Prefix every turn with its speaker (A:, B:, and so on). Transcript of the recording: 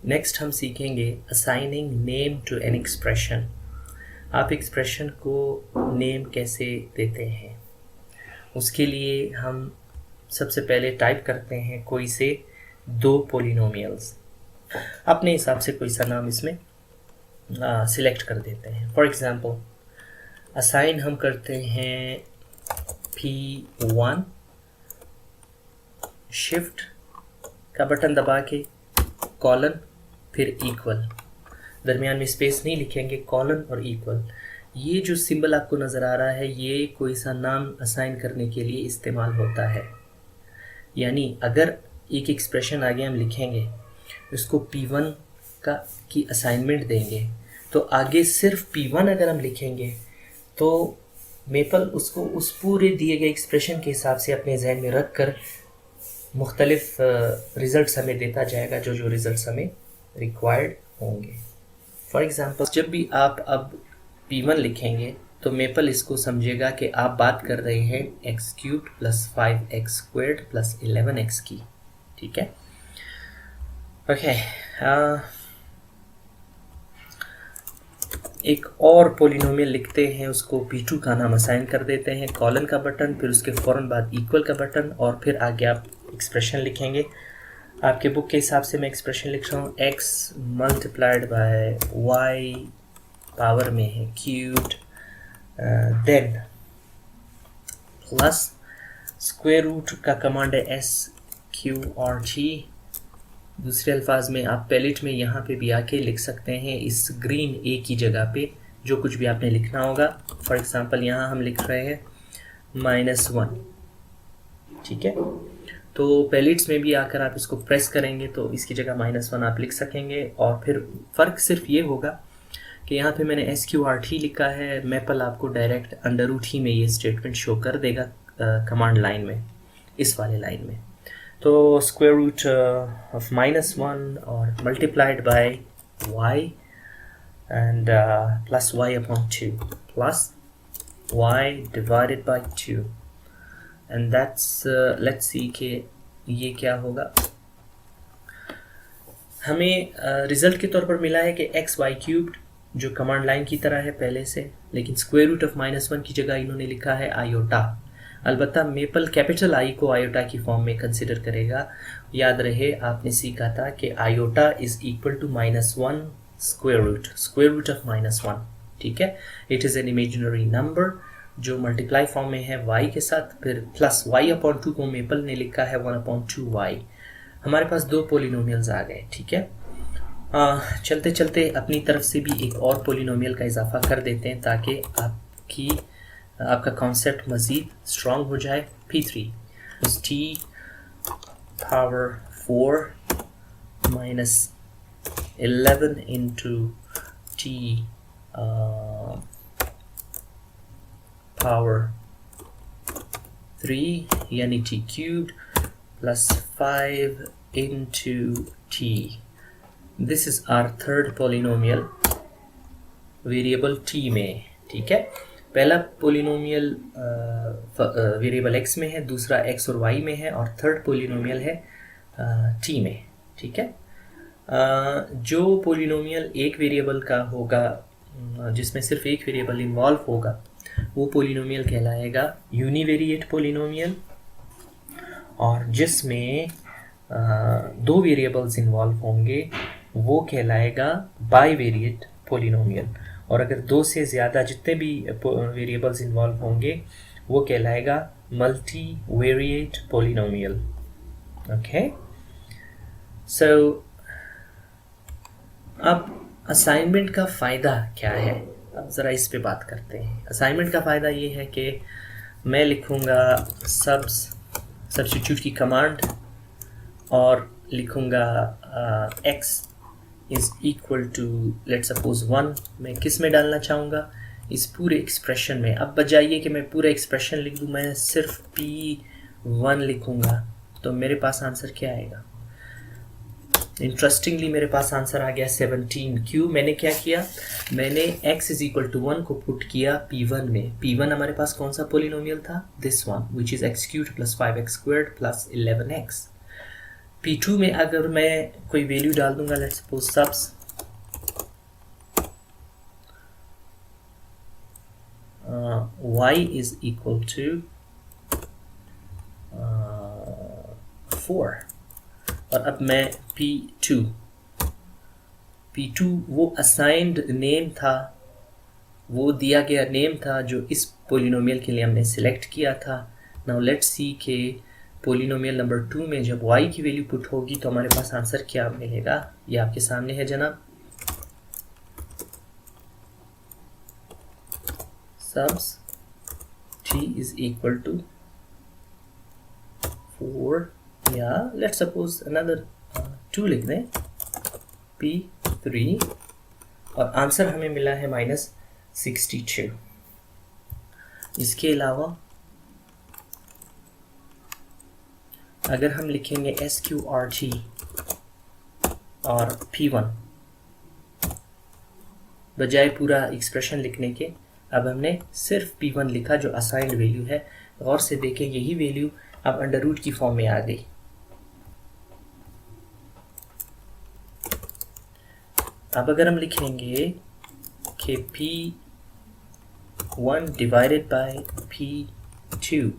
A: Next हम सीखेंगे assigning name to an expression. आप एक्सप्रेशन को नेम कैसे देते हैं, उसके लिए हम सबसे पहले टाइप करते हैं कोई से दो पोलिनोमियल्स। अपने हिसाब से कोई सा नाम इसमें सिलेक्ट कर देते हैं। फॉर एग्ज़ाम्पल असाइन हम करते हैं P1, शिफ्ट का बटन दबा के कॉलन फिर इक्वल, दरमियान में स्पेस नहीं लिखेंगे, कॉलन और इक्वल। ये जो सिंबल आपको नज़र आ रहा है ये कोई सा नाम असाइन करने के लिए इस्तेमाल होता है। यानी अगर एक एक्सप्रेशन आगे हम लिखेंगे, उसको P1 की असाइनमेंट देंगे, तो आगे सिर्फ P1 अगर हम लिखेंगे तो मेपल उसको उस पूरे दिए गए एक्सप्रेशन के हिसाब से अपने जहन में रख कर मुख्तलिफ रिज़ल्ट्स हमें देता जाएगा, जो जो रिज़ल्ट्स हमें रिक्वायर्ड होंगे। फॉर एग्ज़ाम्पल जब भी आप अब P1 लिखेंगे तो मेपल इसको समझेगा कि आप बात कर रहे हैं x³ + 5x² + 11x की। ठीक है, ओके। एक और पोलिनोमियल लिखते हैं, उसको P2 का नाम असाइन कर देते हैं, कॉलन का बटन, फिर उसके फ़ौरन बाद इक्वल का बटन, और फिर आगे आप एक्सप्रेशन लिखेंगे। आपके बुक के हिसाब से मैं एक्सप्रेशन लिख रहा हूँ, x × y पावर में है cubed, then plus square root का कमांड है SQRT। दूसरे अल्फाज में आप पैलेट में यहाँ पे भी आके लिख सकते हैं इस ग्रीन ए की जगह पे जो कुछ भी आपने लिखना होगा। फॉर एग्जांपल यहाँ हम लिख रहे हैं -1। ठीक है, तो पैलेट्स में भी आकर आप इसको प्रेस करेंगे तो इसकी जगह -1 आप लिख सकेंगे। और फिर फ़र्क सिर्फ ये होगा कि यहाँ पे मैंने SQRT लिखा है, मेपल आपको डायरेक्ट √T में ये स्टेटमेंट शो कर देगा कमांड लाइन में, इस वाले लाइन में। तो स्क्वायर रूट ऑफ -1 और multiplied by y and plus y/2 plus y divided by 2 and that's let's see कि ये क्या होगा। हमें रिज़ल्ट के तौर पर मिला है कि xy³ जो कमांड लाइन की तरह है पहले से, लेकिन स्क्वायर रूट ऑफ -1 की जगह इन्होंने लिखा है आयोटा। अलबत्ता मेपल कैपिटल आई को आयोटा की फॉर्म में कंसिडर करेगा। याद रहे आपने सीखा था कि iota is equal to -1 square root of -1। ठीक है, it is an imaginary number जो मल्टीप्लाई फॉर्म में है y के साथ, फिर प्लस y/2 को मेपल ने लिखा है 1/2y। हमारे पास दो पोलिनोमियल्स आ गए। ठीक है, चलते चलते अपनी तरफ से भी एक और पोलिनोमियल का इजाफा कर देते हैं ताकि आपका कॉन्सेप्ट मज़ीद स्ट्रॉन्ग हो जाए। P3 is t power 4 minus 11 into t power 3 यानी t³ plus 5 into t. This is our third polynomial variable t में। ठीक है, पहला पोलिनोमियल वेरिएबल x में है, दूसरा x और y में है, और थर्ड पोलिनोमियल है t में। ठीक है, जो पोलिनोमियल एक वेरिएबल का होगा, जिसमें सिर्फ एक वेरिएबल इन्वॉल्व होगा, वो पोलिनोमियल कहलाएगा यूनिवेरिएट पोलिनोमियल, और जिसमें दो वेरिएबल्स इन्वॉल्व होंगे वो कहलाएगा बाईवेरिएट पोलिनोमियल, और अगर दो से ज़्यादा जितने भी वेरिएबल्स इन्वॉल्व होंगे वो कहलाएगा मल्टीवेरिएट पोलिनोमियल। ओके, सो अब असाइनमेंट का फ़ायदा क्या है, अब ज़रा इस पे बात करते हैं। असाइनमेंट का फ़ायदा ये है कि मैं लिखूँगा सब्स्टिट्यूट की कमांड और लिखूँगा x is equal to let's suppose 1। मैं किस में डालना चाहूँगा, इस पूरे एक्सप्रेशन में। अब बजाइए कि मैं पूरा एक्सप्रेशन लिख दूँ, मैं सिर्फ P1 लिखूँगा, तो मेरे पास आंसर क्या आएगा। इंटरेस्टिंगली मेरे पास आंसर आ गया 17। क्यों? मैंने क्या किया, मैंने x इज़ इक्वल टू 1 को पुट किया P1 में। P1 हमारे पास कौन सा पोलिनोमियल था, this one, which is x³ + 5x² + 11x। P2 में अगर मैं कोई वैल्यू डाल दूंगा, let's suppose subs y is equal to 4, और अब मैं P2 वो असाइंड नेम था, वो दिया गया नेम था जो इस पोलिनोमियल के लिए हमने सिलेक्ट किया था. नाउ लेट्स सी के पोलिनोमियल नंबर 2 में जब y की वैल्यू पुट होगी तो हमारे पास आंसर क्या मिलेगा. ये आपके सामने है जनाब. Subs t is equal to 4, या let's suppose another 2 लिख दें, P3, और आंसर हमें मिला है -62. इसके अलावा अगर हम लिखेंगे SQRT और P1 बजाय पूरा एक्सप्रेशन लिखने के, अब हमने सिर्फ P1 लिखा जो असाइंड वैल्यू है. गौर से देखें, यही वैल्यू अब अंडर रूट की फॉर्म में आ गई. अब अगर हम लिखेंगे कि P1 डिवाइडेड बाय P2